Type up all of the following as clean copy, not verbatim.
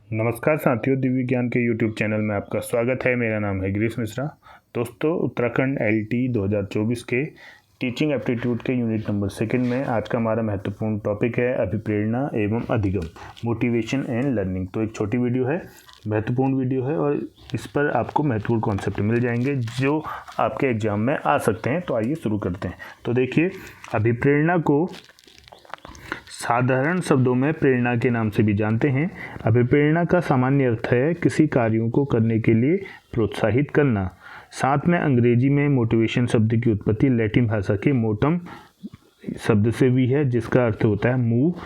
नमस्कार साथियों, दिव्य ज्ञान के YouTube चैनल में आपका स्वागत है। मेरा नाम है गिरीश मिश्रा। दोस्तों, उत्तराखंड LT 2024 के टीचिंग एप्टीट्यूड के यूनिट नंबर 2 में आज का हमारा महत्वपूर्ण टॉपिक है अभिप्रेरणा एवं अधिगम, मोटिवेशन एंड लर्निंग। तो एक छोटी वीडियो है, महत्वपूर्ण वीडियो है और इस पर आपको महत्वपूर्ण कॉन्सेप्ट मिल जाएंगे जो आपके एग्जाम में आ सकते हैं। तो आइए शुरू करते हैं। तो देखिए, अभिप्रेरणा को साधारण शब्दों में प्रेरणा के नाम से भी जानते हैं। अभिप्रेरणा का सामान्य अर्थ है किसी कार्यों को करने के लिए प्रोत्साहित करना। साथ में अंग्रेजी में मोटिवेशन शब्द की उत्पत्ति लैटिन भाषा के मोटम शब्द से भी है, जिसका अर्थ होता है मूव।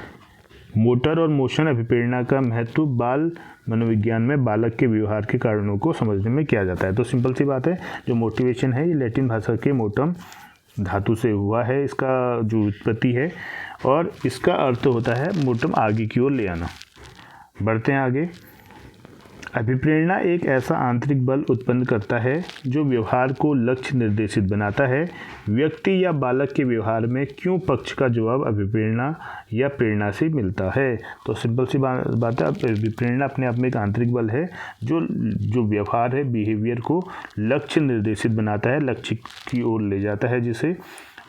मोटर और मोशन अभिप्रेरणा का महत्व बाल मनोविज्ञान में बालक के व्यवहार के कारणों को समझने में किया जाता है। तो सिंपल सी बात है, जो मोटिवेशन है ये लैटिन भाषा के मोटम धातु से हुआ है, इसका जो उत्पत्ति है, और इसका अर्थ होता है मोटम आगे की ओर ले आना। बढ़ते हैं आगे। अभिप्रेरणा एक ऐसा आंतरिक बल उत्पन्न करता है जो व्यवहार को लक्ष्य निर्देशित बनाता है। व्यक्ति या बालक के व्यवहार में क्यों पक्ष का जवाब अभिप्रेरणा या प्रेरणा से मिलता है। तो सिंपल सी बात है, अभिप्रेरणा अपने आप में एक आंतरिक बल है जो व्यवहार है, बिहेवियर को लक्ष्य निर्देशित बनाता है, लक्ष्य की ओर ले जाता है। जिसे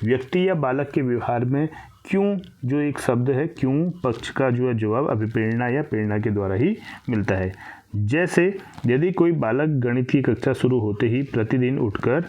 व्यक्ति या बालक के व्यवहार में क्यों जो एक शब्द है, क्यों पक्ष का जो है जवाब अभिप्रेरणा या प्रेरणा के द्वारा ही मिलता है। जैसे यदि कोई बालक गणित की कक्षा शुरू होते ही प्रतिदिन उठकर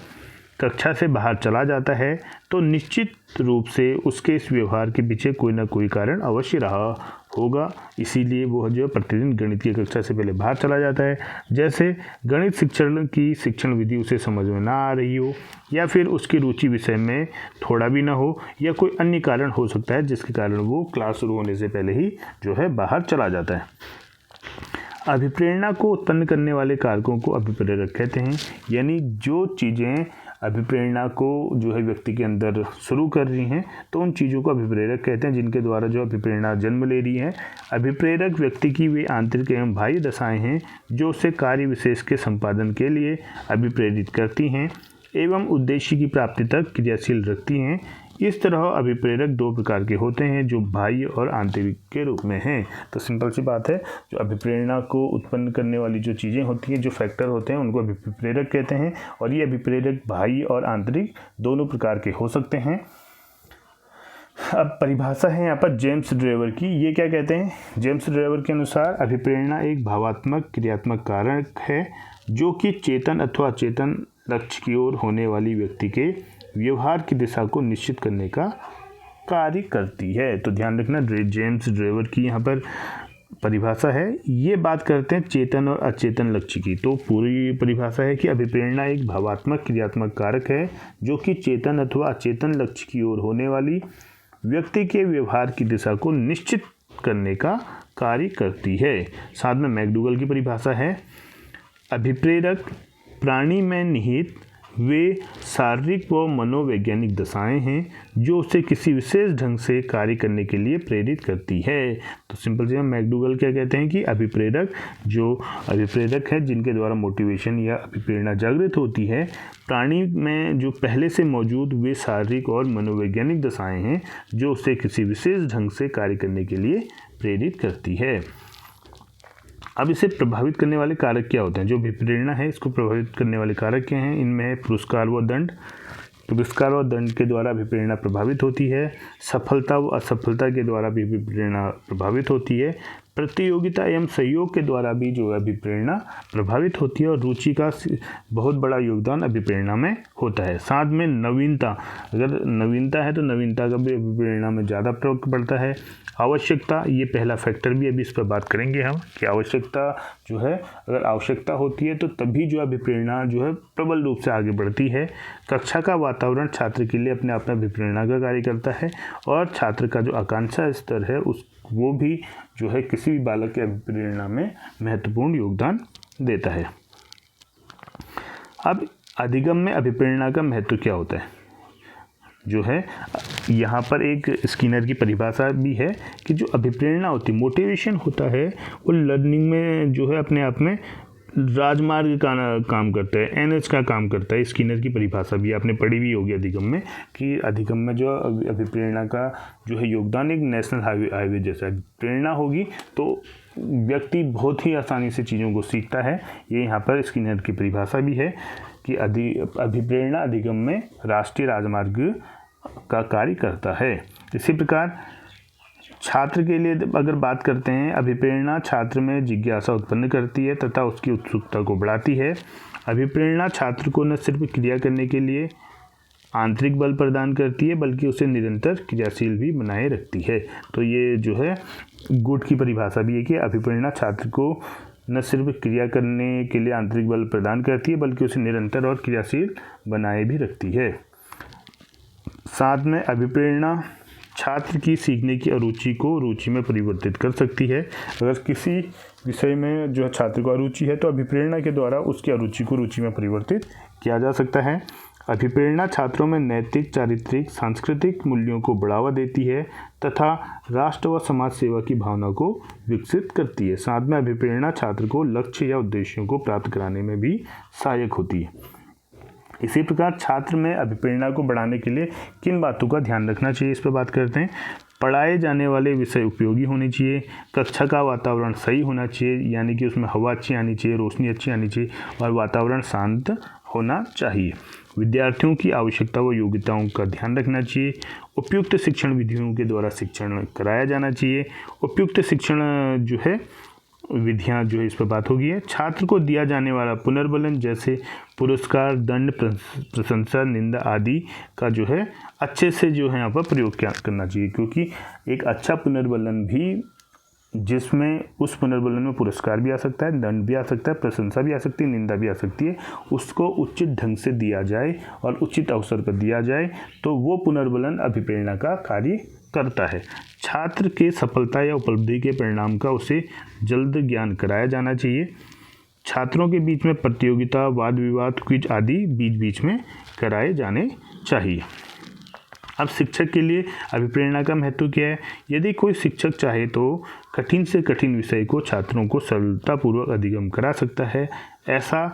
कक्षा से बाहर चला जाता है तो निश्चित रूप से उसके इस व्यवहार के पीछे कोई ना कोई कारण अवश्य रहा होगा। इसीलिए वो जो है प्रतिदिन गणित की कक्षा से पहले बाहर चला जाता है। जैसे गणित शिक्षण की शिक्षण विधि उसे समझ में ना आ रही हो, या फिर उसकी रुचि विषय में थोड़ा भी ना हो, या कोई अन्य कारण हो सकता है जिसके कारण वो क्लास शुरू होने से पहले ही जो है बाहर चला जाता है। अभिप्रेरणा को उत्पन्न करने वाले कारकों को अभिप्रेरक कहते हैं। यानी जो चीज़ें अभिप्रेरणा को जो है व्यक्ति के अंदर शुरू कर रही हैं, तो उन चीज़ों को अभिप्रेरक कहते हैं, जिनके द्वारा जो अभिप्रेरणा जन्म ले रही है। अभिप्रेरक व्यक्ति की वे आंतरिक एवं बाह्य दशाएं हैं जो उसे कार्य विशेष के संपादन के लिए अभिप्रेरित करती हैं एवं उद्देश्य की प्राप्ति तक क्रियाशील रखती हैं। इस तरह अभिप्रेरक दो प्रकार के होते हैं, जो बाह्य और आंतरिक के रूप में हैं। तो सिंपल सी बात है, जो अभिप्रेरणा को उत्पन्न करने वाली जो चीज़ें होती हैं, जो फैक्टर होते हैं, उनको अभिप्रेरक कहते हैं। और ये अभिप्रेरक बाह्य और आंतरिक दोनों प्रकार के हो सकते हैं। अब परिभाषा है यहाँ पर जेम्स ड्रेवर की। ये क्या कहते हैं? जेम्स ड्रेवर के अनुसार अभिप्रेरणा एक भावात्मक क्रियात्मक कारक है जो कि चेतन अथवा अचेतन लक्ष्य की ओर होने वाली व्यक्ति के व्यवहार की दिशा को निश्चित करने का कार्य करती है। तो ध्यान रखना, जेम्स ड्रेवर की यहाँ पर परिभाषा है। ये बात करते हैं चेतन और अचेतन लक्ष्य की। तो पूरी परिभाषा है कि अभिप्रेरणा एक भावात्मक क्रियात्मक कारक है जो कि चेतन अथवा अचेतन लक्ष्य की ओर होने वाली व्यक्ति के व्यवहार की दिशा को निश्चित करने का कार्य करती है। साथ में मैकडूगल की परिभाषा है, अभिप्रेरक प्राणी में निहित वे शारीरिक व मनोवैज्ञानिक दशाएं हैं जो उसे किसी विशेष ढंग से कार्य करने के लिए प्रेरित करती है। तो सिंपल से मैकडूगल क्या कहते हैं कि अभिप्रेरक है जिनके द्वारा मोटिवेशन या अभिप्रेरणा जागृत होती है, प्राणी में जो पहले से मौजूद वे शारीरिक और मनोवैज्ञानिक दशाएं हैं जो उसे किसी विशेष ढंग से कार्य करने के लिए प्रेरित करती है। अब इसे प्रभावित करने वाले कारक क्या होते हैं? जो अभिप्रेरणा है इसको प्रभावित करने वाले कारक क्या हैं? इनमें है पुरस्कार व दंड। पुरस्कार और दंड के द्वारा अभिप्रेरणा प्रभावित होती है। सफलता व असफलता के द्वारा भी अभिप्रेरणा प्रभावित होती है। प्रतियोगिता एवं सहयोग के द्वारा भी जो है अभिप्रेरणा प्रभावित होती है। और रुचि का बहुत बड़ा योगदान अभिप्रेरणा में होता है। साथ में नवीनता, अगर नवीनता है तो नवीनता का भी अभिप्रेरणा में ज़्यादा प्रभाव पड़ता है। आवश्यकता, ये पहला फैक्टर भी अभी इस पर बात करेंगे हम कि आवश्यकता जो है, अगर आवश्यकता होती है तो तभी जो अभिप्रेरणा जो है प्रबल रूप से आगे बढ़ती है। कक्षा का वातावरण छात्र के लिए अपने आप में अभिप्रेरणा का कार्य करता है और छात्र का जो आकांक्षा स्तर है वो भी जो है किसी भी बालक के अभिप्रेरणा में महत्वपूर्ण योगदान देता है। अब अधिगम में अभिप्रेरणा का महत्व क्या होता है? जो है यहाँ पर एक स्किनर की परिभाषा भी है कि जो अभिप्रेरणा होती है, मोटिवेशन होता है, वो लर्निंग में जो है अपने आप में राजमार्ग का काम करता है, एनएच का काम करता है। स्किनर की परिभाषा भी आपने पढ़ी हुई होगी अधिगम में, कि अधिगम में जो अभिप्रेरणा का जो है योगदान एक नेशनल हाईवे जैसा है। प्रेरणा होगी तो व्यक्ति बहुत ही आसानी से चीज़ों को सीखता है। ये यहाँ पर स्किनर की परिभाषा भी है कि अभिप्रेरणा अधिगम में राष्ट्रीय राजमार्ग का कार्य करता है। इसी प्रकार छात्र के लिए अगर बात करते हैं, अभिप्रेरणा छात्र में जिज्ञासा उत्पन्न करती है तथा उसकी उत्सुकता को बढ़ाती है। अभिप्रेरणा छात्र को न सिर्फ क्रिया करने के लिए आंतरिक बल प्रदान करती है बल्कि उसे निरंतर क्रियाशील भी बनाए रखती है। तो ये जो है गुड की परिभाषा भी है कि अभिप्रेरणा छात्र को न सिर्फ क्रिया करने के लिए आंतरिक बल प्रदान करती है बल्कि उसे निरंतर और क्रियाशील बनाए भी रखती है। साथ में अभिप्रेरणा छात्र की सीखने की अरुचि को रुचि में परिवर्तित कर सकती है। अगर किसी विषय में जो छात्र को अरुचि है तो अभिप्रेरणा के द्वारा उसकी अरुचि को रुचि में परिवर्तित किया जा सकता है। अभिप्रेरणा छात्रों में नैतिक, चारित्रिक, सांस्कृतिक मूल्यों को बढ़ावा देती है तथा राष्ट्र व समाज सेवा की भावना को विकसित करती है। साथ में अभिप्रेरणा छात्र को लक्ष्य या उद्देश्यों को प्राप्त कराने में भी सहायक होती है। इसी प्रकार छात्र में अभिप्रेरणा को बढ़ाने के लिए किन बातों का ध्यान रखना चाहिए, इस पर बात करते हैं। पढ़ाए जाने वाले विषय उपयोगी होने चाहिए। कक्षा का वातावरण सही होना चाहिए, यानी कि उसमें हवा अच्छी आनी चाहिए, रोशनी अच्छी आनी चाहिए और वातावरण शांत होना चाहिए। विद्यार्थियों की आवश्यकता व योग्यताओं का ध्यान रखना चाहिए। उपयुक्त शिक्षण विधियों के द्वारा शिक्षण कराया जाना चाहिए। उपयुक्त शिक्षण जो है विधियाँ जो है इस पर बात होगी है। छात्र को दिया जाने वाला पुनर्बलन जैसे पुरस्कार, दंड, प्रशंसा, निंदा आदि का जो है अच्छे से जो है यहाँ पर प्रयोग करना चाहिए, क्योंकि एक अच्छा पुनर्बलन भी जिसमें उस पुनर्बलन में पुरस्कार भी आ सकता है, दंड भी आ सकता है, प्रशंसा भी आ सकती है, निंदा भी आ सकती है, उसको उचित ढंग से दिया जाए और उचित अवसर पर दिया जाए तो वो पुनर्बलन अभिप्रेरणा का कार्य करता है। छात्र के सफलता या उपलब्धि के परिणाम का उसे जल्द ज्ञान कराया जाना चाहिए। छात्रों के बीच में प्रतियोगिता, वाद विवाद, क्विज आदि बीच बीच में कराए जाने चाहिए। अब शिक्षक के लिए अभिप्रेरणा का महत्व क्या है? यदि कोई शिक्षक चाहे तो कठिन से कठिन विषय को छात्रों को सरलतापूर्वक अधिगम करा सकता है। ऐसा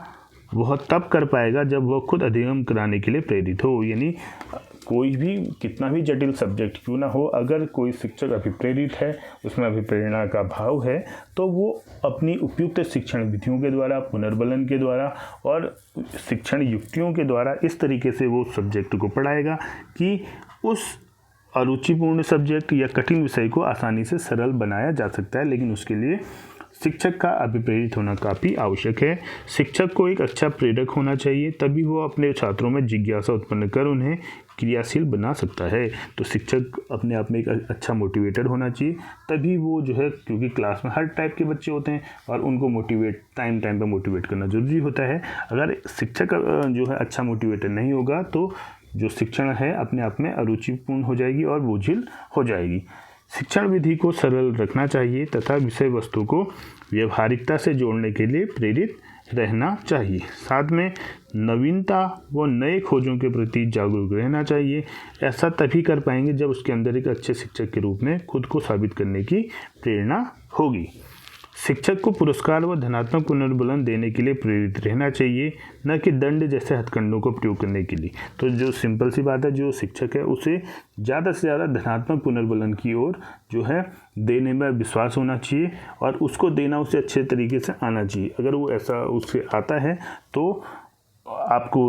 वह तब कर पाएगा जब वह खुद अधिगम कराने के लिए प्रेरित हो। यानी कोई भी कितना भी जटिल सब्जेक्ट क्यों ना हो, अगर कोई शिक्षक अभिप्रेरित है, उसमें अभिप्रेरणा का भाव है, तो वो अपनी उपयुक्त शिक्षण विधियों के द्वारा, पुनर्बलन के द्वारा और शिक्षण युक्तियों के द्वारा इस तरीके से वो सब्जेक्ट को पढ़ाएगा कि उस अरुचिपूर्ण सब्जेक्ट या कठिन विषय को आसानी से सरल बनाया जा सकता है। लेकिन उसके लिए शिक्षक का अभिप्रेरित होना काफ़ी आवश्यक है। शिक्षक को एक अच्छा प्रेरक होना चाहिए, तभी वो अपने छात्रों में जिज्ञासा उत्पन्न कर उन्हें क्रियाशील बना सकता है। तो शिक्षक अपने आप में एक अच्छा मोटिवेटेड होना चाहिए, तभी वो जो है, क्योंकि क्लास में हर टाइप के बच्चे होते हैं और उनको मोटिवेट टाइम पे मोटिवेट करना ज़रूरी होता है। अगर शिक्षक जो है अच्छा मोटिवेटेड नहीं होगा तो जो शिक्षण है अपने आप में अरुचिपूर्ण हो जाएगी और बोझिल हो जाएगी। शिक्षण विधि को सरल रखना चाहिए तथा विषय वस्तु को व्यवहारिकता से जोड़ने के लिए प्रेरित रहना चाहिए। साथ में नवीनता व नए खोजों के प्रति जागरूक रहना चाहिए। ऐसा तभी कर पाएंगे जब उसके अंदर एक अच्छे शिक्षक के रूप में खुद को साबित करने की प्रेरणा होगी। शिक्षक को पुरस्कार व धनात्मक पुनर्बलन देने के लिए प्रेरित रहना चाहिए, न कि दंड जैसे हथकंडों को प्रयोग करने के लिए। तो जो सिंपल सी बात है, जो शिक्षक है उसे ज़्यादा से ज़्यादा धनात्मक पुनर्बलन की ओर जो है देने में विश्वास होना चाहिए और उसको देना उसे अच्छे तरीके से आना चाहिए। अगर वो ऐसा उससे आता है तो आपको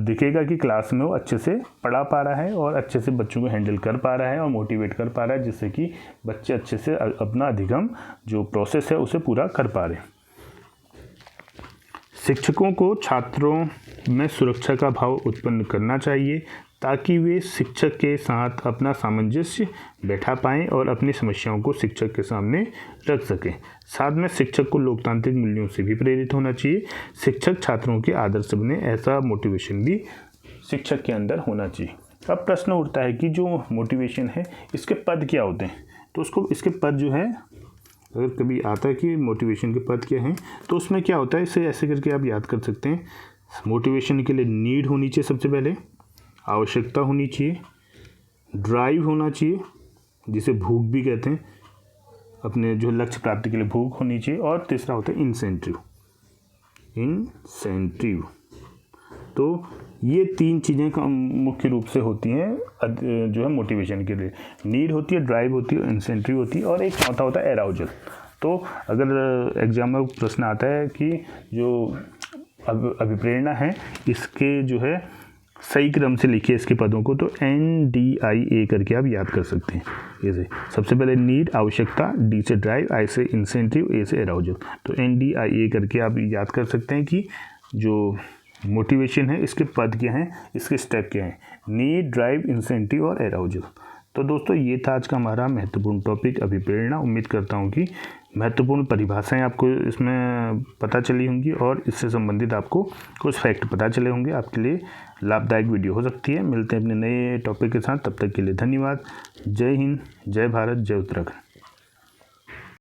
दिखेगा कि क्लास में वो अच्छे से पढ़ा पा रहा है और अच्छे से बच्चों को हैंडल कर पा रहा है और मोटिवेट कर पा रहा है, जिससे कि बच्चे अच्छे से अपना अधिगम जो प्रोसेस है उसे पूरा कर पा रहे हैं। शिक्षकों को छात्रों में सुरक्षा का भाव उत्पन्न करना चाहिए ताकि वे शिक्षक के साथ अपना सामंजस्य बैठा पाएं और अपनी समस्याओं को शिक्षक के सामने रख सकें। साथ में शिक्षक को लोकतांत्रिक मूल्यों से भी प्रेरित होना चाहिए। शिक्षक छात्रों के आदर्श बने, ऐसा मोटिवेशन भी शिक्षक के अंदर होना चाहिए। अब प्रश्न उठता है कि जो मोटिवेशन है इसके पद क्या होते हैं? तो उसको इसके पद जो है, अगर कभी आता है कि मोटिवेशन के पद क्या हैं तो उसमें क्या होता है, इसे ऐसे करके आप याद कर सकते हैं। मोटिवेशन के लिए नीड होनी चाहिए, सबसे पहले आवश्यकता होनी चाहिए, ड्राइव होना चाहिए जिसे भूख भी कहते हैं, अपने जो लक्ष्य प्राप्ति के लिए भूख होनी चाहिए, और तीसरा होता है इंसेंटिव। इंसेंटिव। तो ये तीन चीज़ें मुख्य रूप से होती हैं जो है मोटिवेशन के लिए। नीड होती है, ड्राइव होती है, इंसेंटिव होती है, और एक चौथा होता है एराउजल। तो अगर एग्जाम में प्रश्न आता है कि जो अभिप्रेरणा है इसके जो है सही क्रम से लिखिए इसके पदों को, तो NDIA करके आप याद कर सकते हैं। जैसे सबसे पहले नीड आवश्यकता, D से ड्राइव, I से इंसेंटिव, A से एराउजल। तो NDIA करके आप याद कर सकते हैं कि जो मोटिवेशन है इसके पद क्या हैं, इसके स्टेप क्या हैं, नीड, ड्राइव, इंसेंटिव और एराउजल। तो दोस्तों ये था आज का हमारा महत्वपूर्ण टॉपिक अभिप्रेरणा। उम्मीद करता हूँ कि महत्वपूर्ण परिभाषाएं आपको इसमें पता चली होंगी और इससे संबंधित आपको कुछ फैक्ट पता चले होंगे, आपके लिए लाभदायक वीडियो हो सकती है। मिलते हैं अपने नए टॉपिक के साथ, तब तक के लिए धन्यवाद। जय हिंद, जय भारत, जय उत्तराखंड।